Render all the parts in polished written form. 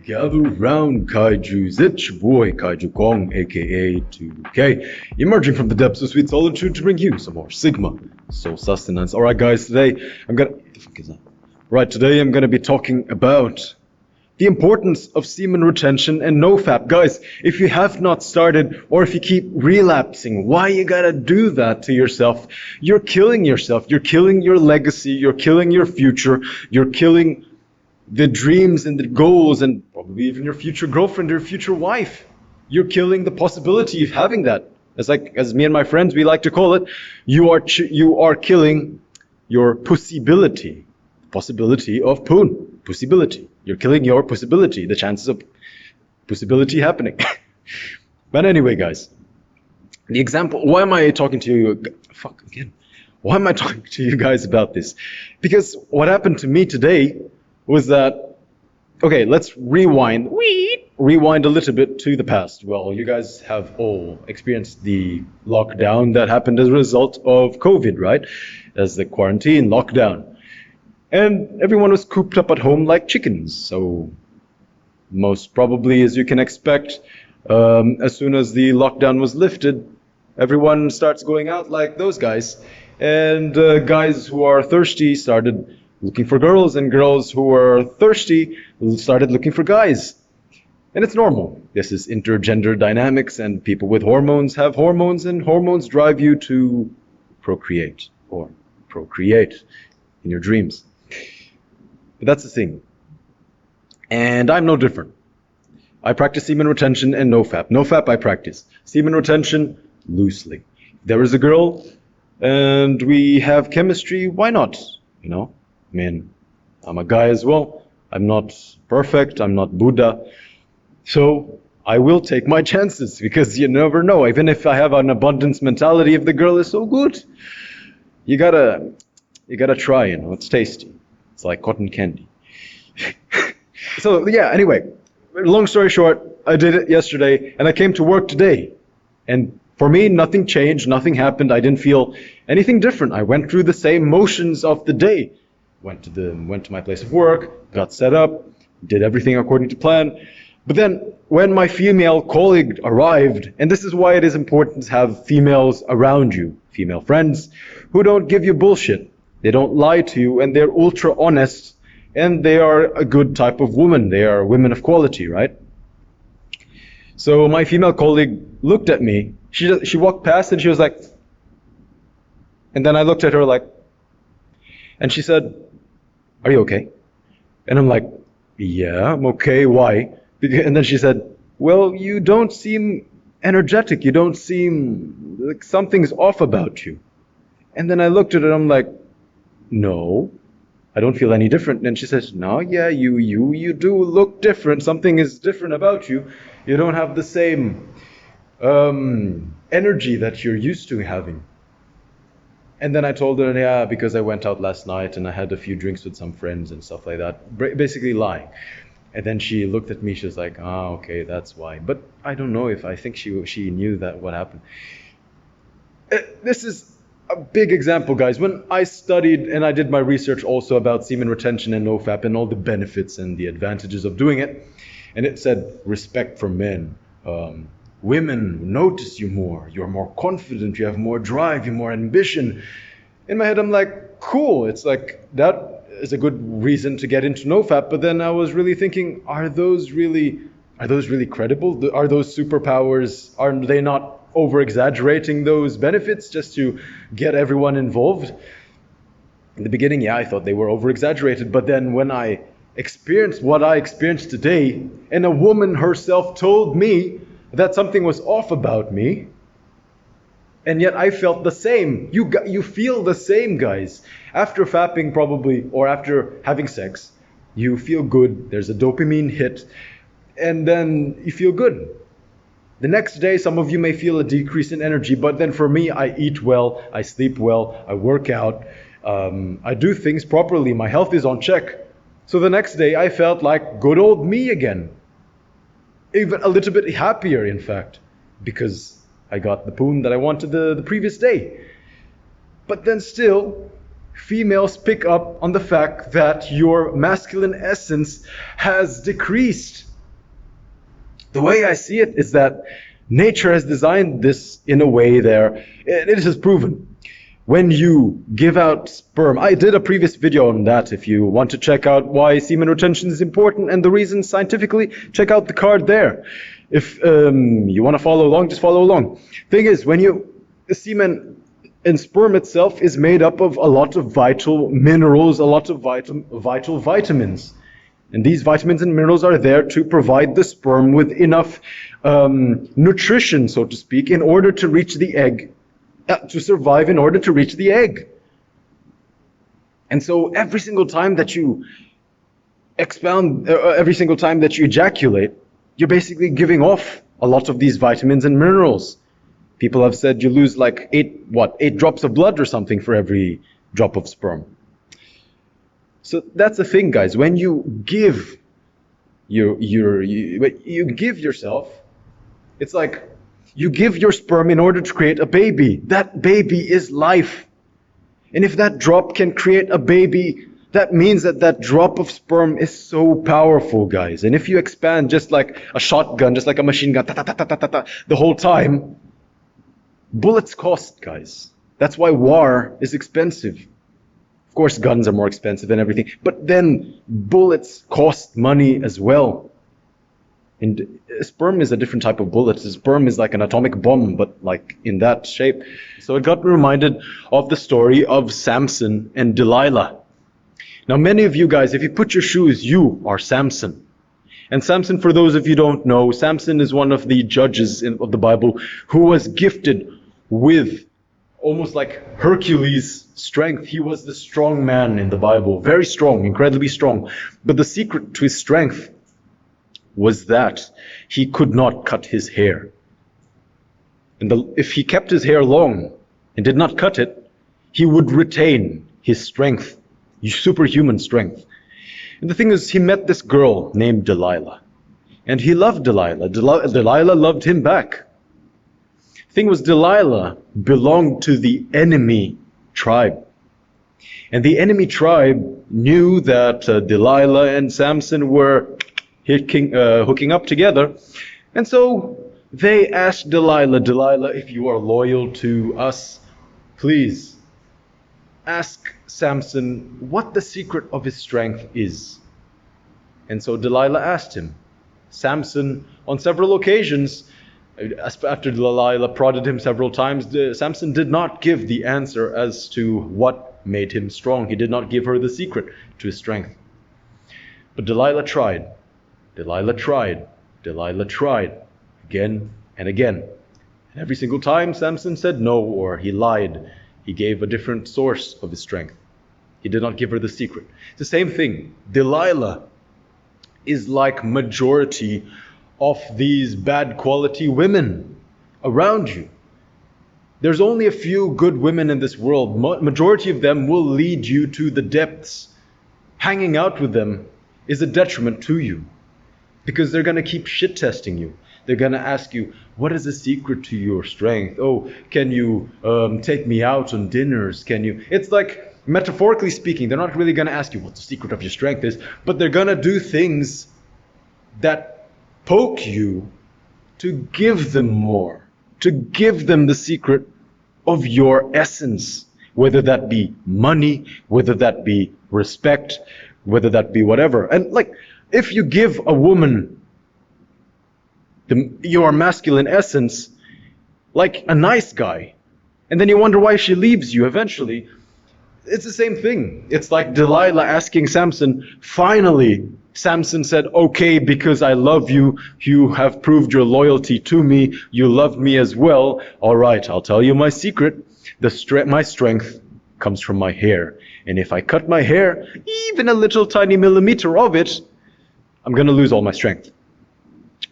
Gather round, kaijus. It's your boy, Kaiju Kong, aka 2K, emerging from the depths of sweet solitude to bring you some more Sigma soul sustenance. Alright, guys, today what the fuck is that? Right, today I'm gonna be talking about the importance of semen retention and nofap. Guys, if you have not started, or if you keep relapsing, why you gotta do that to yourself? You're killing yourself. You're killing your legacy. You're killing your future. You're killing the dreams and the goals and probably even your future girlfriend or future wife. You're killing the possibility of having that. As me and my friends, we like to call it, you are killing your possibility of poon. Possibility. You're killing your possibility, the chances of possibility happening. But anyway, guys, the example, why am I talking to you? Fuck, again. Why am I talking to you guys about this? Because what happened to me today was that, okay, let's rewind a little bit to the past. Well, you guys have all experienced the lockdown that happened as a result of COVID, right? As the quarantine lockdown. And everyone was cooped up at home like chickens. So most probably, as you can expect, as soon as the lockdown was lifted, everyone starts going out like those guys. And guys who are thirsty started looking for girls, and girls who are thirsty started looking for guys. And it's normal. This is intergender dynamics, and people with hormones have hormones, and hormones drive you to procreate in your dreams. But that's the thing. And I'm no different. I practice semen retention and nofap. Nofap I practice. Semen retention loosely. There is a girl and we have chemistry, why not? You know? I mean, I'm a guy as well. I'm not perfect. I'm not Buddha. So I will take my chances because you never know. Even if I have an abundance mentality, if the girl is so good, you gotta try, you know. It's tasty. It's like cotton candy. So yeah, anyway, long story short, I did it yesterday and I came to work today. And for me, nothing changed, nothing happened. I didn't feel anything different. I went through the same motions of the day. Went to my place of work, got set up, did everything according to plan. But then when my female colleague arrived, and this is why it is important to have females around you, female friends, who don't give you bullshit. They don't lie to you, and they're ultra honest, and they are a good type of woman. They are women of quality, right? So my female colleague looked at me. She walked past and she was like, and then I looked at her like, and she said, "Are you okay?" And I'm like, "Yeah, I'm okay. Why?" And then she said, "Well, you don't seem energetic. You don't seem like something's off about you." And then I looked at her and I'm like, "No, I don't feel any different." And she says, "No, yeah, you do look different. Something is different about you. You don't have the same energy that you're used to having." And then I told her, yeah, because I went out last night and I had a few drinks with some friends and stuff like that, basically lying. And then she looked at me, she was like, okay, that's why. But I don't know if I think she knew that what happened. This is a big example, guys. When I studied and I did my research also about semen retention and nofap and all the benefits and the advantages of doing it, and it said respect for men. Women notice you more, you're more confident, you have more drive, you have more ambition. In my head, I'm like, cool, it's like, that is a good reason to get into nofap. But then I was really thinking, are those really credible? Are those superpowers, are they not over-exaggerating those benefits just to get everyone involved? In the beginning, yeah, I thought they were over-exaggerated, but then when I experienced what I experienced today, and a woman herself told me that something was off about me, and yet I felt the same. You feel the same, guys. After fapping probably, or after having sex, you feel good. There's a dopamine hit, and then you feel good. The next day, some of you may feel a decrease in energy, but then for me, I eat well, I sleep well, I work out, I do things properly, my health is on check. So the next day, I felt like good old me again. Even a little bit happier, in fact, because I got the poon that I wanted the previous day. But then still, females pick up on the fact that your masculine essence has decreased. The way I see it is that nature has designed this in a way there. It is proven. When you give out sperm, I did a previous video on that. If you want to check out why semen retention is important and the reasons scientifically, check out the card there. If you want to follow along, just follow along. Thing is, the semen and sperm itself is made up of a lot of vital minerals, a lot of vital vitamins. And these vitamins and minerals are there to provide the sperm with enough nutrition, so to speak, in order to reach the egg, to survive in order to reach the egg. And so every single time that you every single time that you ejaculate, you're basically giving off a lot of these vitamins and minerals. People have said you lose like 8 drops of blood or something for every drop of sperm. So that's the thing, guys. When you give you give yourself, it's like you give your sperm in order to create a baby. That baby is life. And if that drop can create a baby, that means that that drop of sperm is so powerful, guys. And if you expand just like a shotgun, just like a machine gun, the whole time, bullets cost, guys. That's why war is expensive. Of course, guns are more expensive and everything, but then bullets cost money as well. And sperm is a different type of bullet. Sperm is like an atomic bomb, but like in that shape. So it got me reminded of the story of Samson and Delilah. Now, many of you guys, if you put your shoes, you are Samson. And Samson, for those of you who don't know, Samson is one of the judges of the Bible who was gifted with almost like Hercules' strength. He was the strong man in the Bible, very strong, incredibly strong. But the secret to his strength was that he could not cut his hair. And if he kept his hair long and did not cut it, he would retain his strength, superhuman strength. And the thing is, he met this girl named Delilah. And he loved Delilah. Delilah loved him back. The thing was, Delilah belonged to the enemy tribe. And the enemy tribe knew that Delilah and Samson were hooking up together. And so they asked Delilah, if you are loyal to us, please ask Samson what the secret of his strength is. And so Delilah asked him. Samson, on several occasions, after Delilah prodded him several times, Samson did not give the answer as to what made him strong. He did not give her the secret to his strength. But Delilah tried. Delilah tried. Delilah tried again and again. And every single time Samson said no, or he lied. He gave a different source of his strength. He did not give her the secret. It's the same thing. Delilah is like majority of these bad quality women around you. There's only a few good women in this world. Majority of them will lead you to the depths. Hanging out with them is a detriment to you, because they're going to keep shit testing you. They're going to ask you, what is the secret to your strength? Oh, can you take me out on dinners? Can you? It's like, metaphorically speaking, they're not really going to ask you what the secret of your strength is, but they're going to do things that poke you to give them more, to give them the secret of your essence, whether that be money, whether that be respect, whether that be whatever. And like, if you give a woman your masculine essence, like a nice guy, and then you wonder why she leaves you eventually, it's the same thing. It's like Delilah asking Samson. Finally, Samson said, okay, because I love you, you have proved your loyalty to me, you love me as well. All right, I'll tell you my secret. My strength comes from my hair. And if I cut my hair, even a little tiny millimeter of it, I'm going to lose all my strength.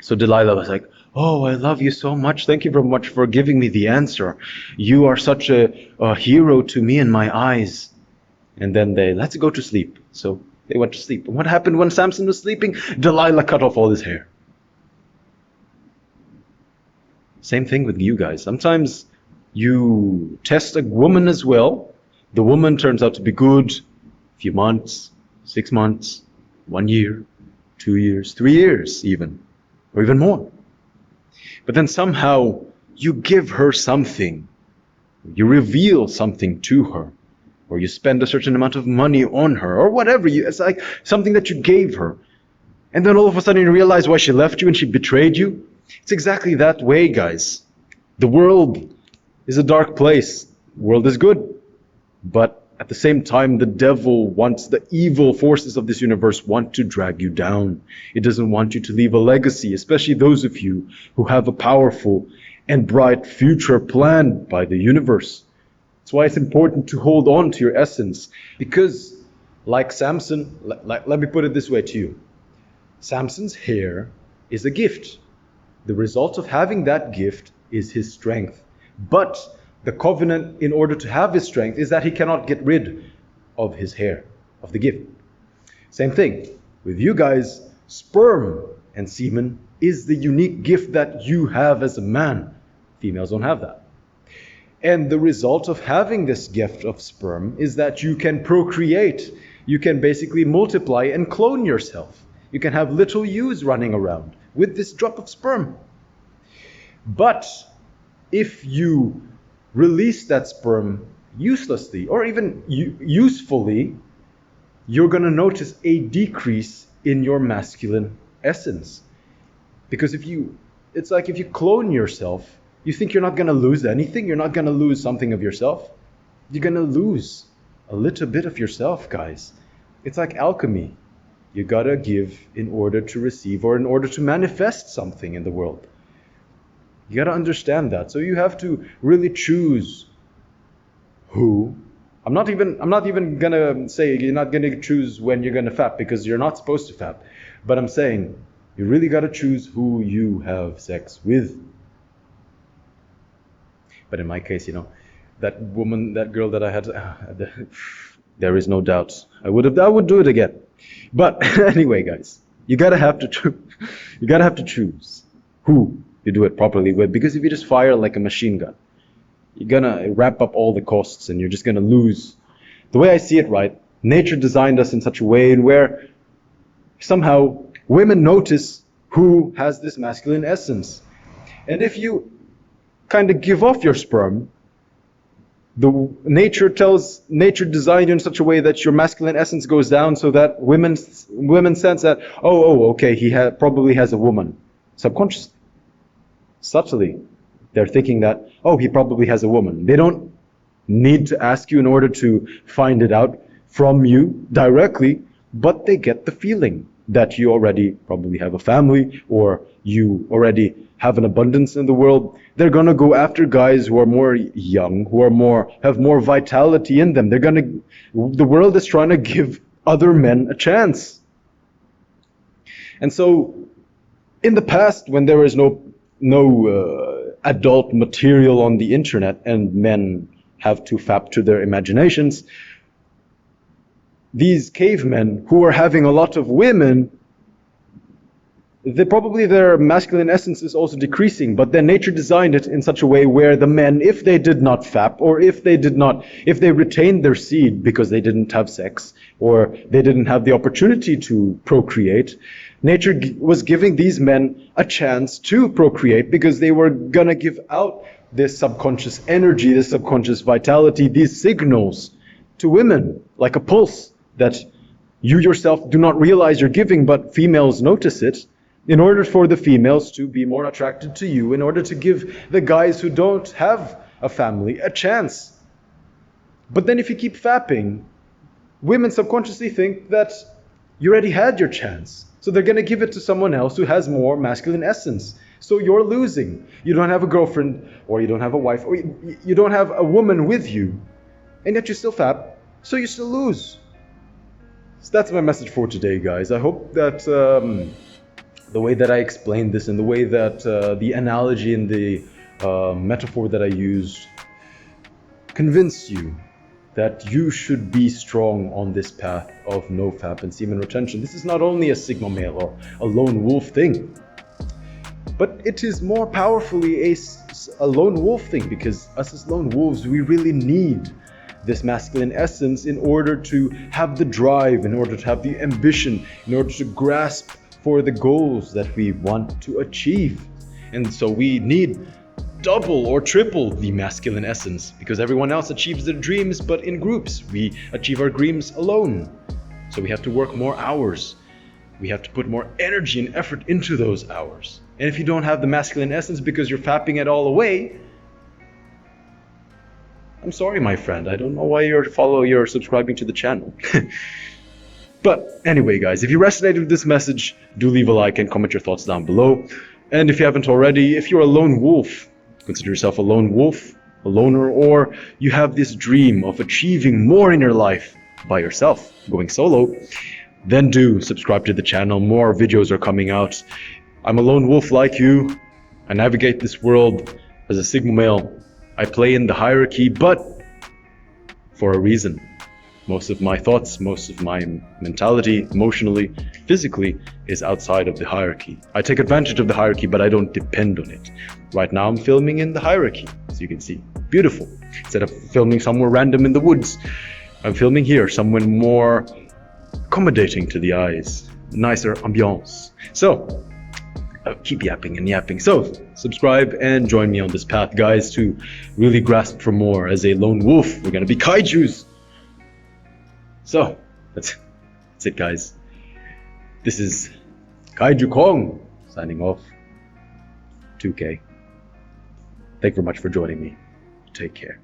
So Delilah was like, oh, I love you so much. Thank you very much for giving me the answer. You are such a hero to me in my eyes. And then let's go to sleep. So they went to sleep. And what happened when Samson was sleeping? Delilah cut off all his hair. Same thing with you guys. Sometimes you test a woman as well. The woman turns out to be good. A few months, 6 months, 1 year, 2 years, 3 years even, or even more. But then somehow you give her something. You reveal something to her. Or you spend a certain amount of money on her. Or whatever. It's like something that you gave her. And then all of a sudden you realize why she left you and she betrayed you. It's exactly that way, guys. The world is a dark place. The world is good. But at the same time, the devil wants, the evil forces of this universe want to drag you down. It doesn't want you to leave a legacy, especially those of you who have a powerful and bright future planned by the universe. That's why it's important to hold on to your essence. Because, like Samson, let me put it this way to you. Samson's hair is a gift. The result of having that gift is his strength. But the covenant, in order to have his strength, is that he cannot get rid of his hair, of the gift. Same thing with you guys. Sperm and semen is the unique gift that you have as a man. Females don't have that. And the result of having this gift of sperm is that you can procreate. You can basically multiply and clone yourself. You can have little yous running around with this drop of sperm. But if you release that sperm uselessly or even usefully, you're going to notice a decrease in your masculine essence. Because it's like if you clone yourself, you think you're not going to lose anything. You're not going to lose something of yourself. You're going to lose a little bit of yourself, guys. It's like alchemy. You got to give in order to receive or in order to manifest something in the world. You got to understand that. So you have to really choose who. I'm not even going to say you're not going to choose when you're going to fap, because you're not supposed to fap. But I'm saying you really got to choose who you have sex with. But in my case, that woman, that girl that I had, there is no doubt I would do it again. But anyway, guys, you gotta have to choose who you do it properly with, because if you just fire like a machine gun, you're gonna wrap up all the costs and you're just gonna lose. The way I see it, right? Nature designed us in such a way where somehow women notice who has this masculine essence, and if you kind of give off your sperm, nature designed you in such a way that your masculine essence goes down, so that women sense that okay, he probably has a woman. Subconsciously, subtly, they're thinking that he probably has a woman. They don't need to ask you in order to find it out from you directly, but they get the feeling that you already probably have a family, or you already have an abundance in the world. They're going to go after guys who are more young, who have more vitality in them. The world is trying to give other men a chance. And so in the past, when there was no adult material on the internet and men have to fap to their imaginations, these cavemen who are having a lot of women, their masculine essence is also decreasing, but then nature designed it in such a way where the men, if they did not fap, or if they retained their seed because they didn't have sex, or they didn't have the opportunity to procreate, nature was giving these men a chance to procreate, because they were gonna give out this subconscious energy, this subconscious vitality, these signals to women, like a pulse that you yourself do not realize you're giving, but females notice it, in order for the females to be more attracted to you, in order to give the guys who don't have a family a chance. But then if you keep fapping, women subconsciously think that you already had your chance. So they're going to give it to someone else who has more masculine essence. So you're losing. You don't have a girlfriend, or you don't have a wife, or you don't have a woman with you, and yet you still fap, so you still lose. So that's my message for today, guys. I hope that the way that I explained this, and the way that the analogy and the metaphor that I used convinced you that you should be strong on this path of nofap and semen retention. This is not only a sigma male or a lone wolf thing, but it is more powerfully a lone wolf thing, because us as lone wolves, we really need this masculine essence in order to have the drive, in order to have the ambition, in order to grasp for the goals that we want to achieve. And so we need double or triple the masculine essence, because everyone else achieves their dreams but in groups. We achieve our dreams alone. So we have to work more hours. We have to put more energy and effort into those hours. And if you don't have the masculine essence because you're fapping it all away, I'm sorry, my friend. I don't know why you're subscribing to the channel. But anyway, guys, if you resonated with this message, do leave a like and comment your thoughts down below. And if you haven't already, if you're a lone wolf, consider yourself a lone wolf, a loner, or you have this dream of achieving more in your life by yourself, going solo, then do subscribe to the channel. More videos are coming out. I'm a lone wolf like you. I navigate this world as a Sigma male. I play in the hierarchy, but for a reason. Most of my thoughts, most of my mentality, emotionally, physically, is outside of the hierarchy. I take advantage of the hierarchy, but I don't depend on it. Right now I'm filming in the hierarchy, as you can see. Beautiful. Instead of filming somewhere random in the woods, I'm filming here, somewhere more accommodating to the eyes. Nicer ambiance. So, I'll keep yapping and yapping. So, subscribe and join me on this path, guys, to really grasp for more. As a lone wolf, we're gonna be kaijus. So, that's it, guys. This is Kaiju Kong signing off. 2K. Thank you very much for joining me. Take care.